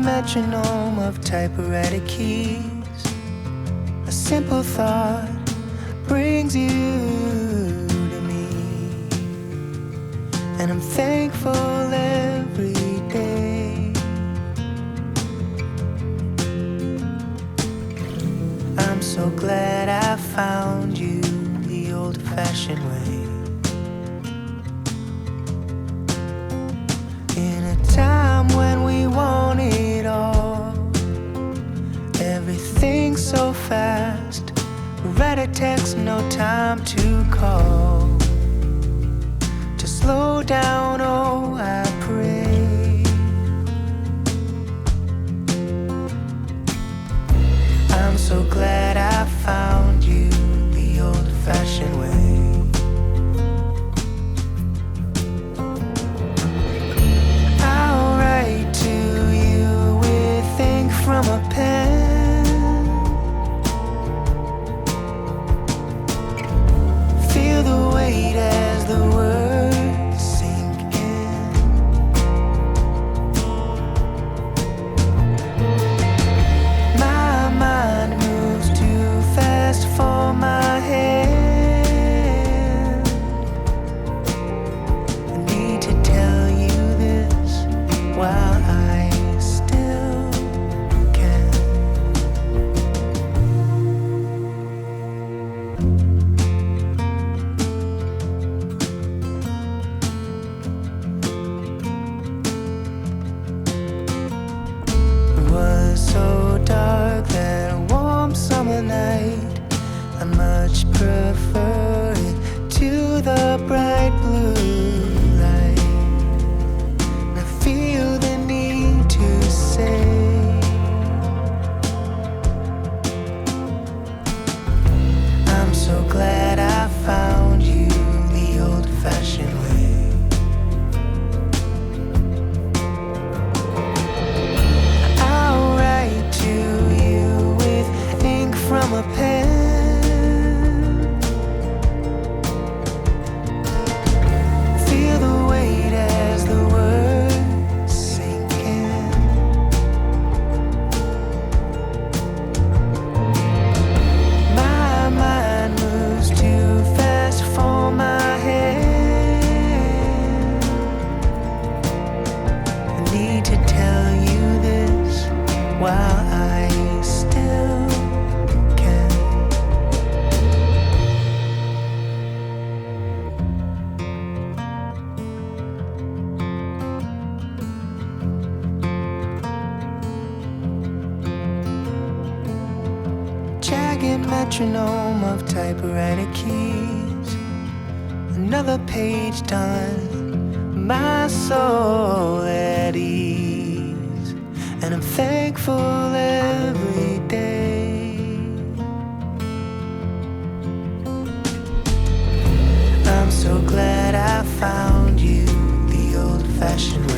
metronome of typewriter keys. A simple thought brings you to me, and I'm thankful every day. I'm so glad I found you the old-fashioned way. In a time when we want it all, everything's so fast. Write a text, no time to call. To slow down, oh, I pray. I'm so glad I found you the old-fashioned way. I'll write to you with ink from a pen. Feel the weight as the words sink in. My mind moves too fast for my hand. I need to tell you this while I still can. It was so dark that warm summer night. I much prefer it to the bright blue light. And I feel the need to say, I'm so glad I found you the old-fashioned way. I'll write to you with ink from a pen. Feel the weight as the words sink in. My mind moves too fast for my hand. I need to tell you this while I still can. Jagged metronome of typewriter keys. Another page done, my soul at ease. And I'm thankful every day. I'm so glad I found you the old-fashioned way.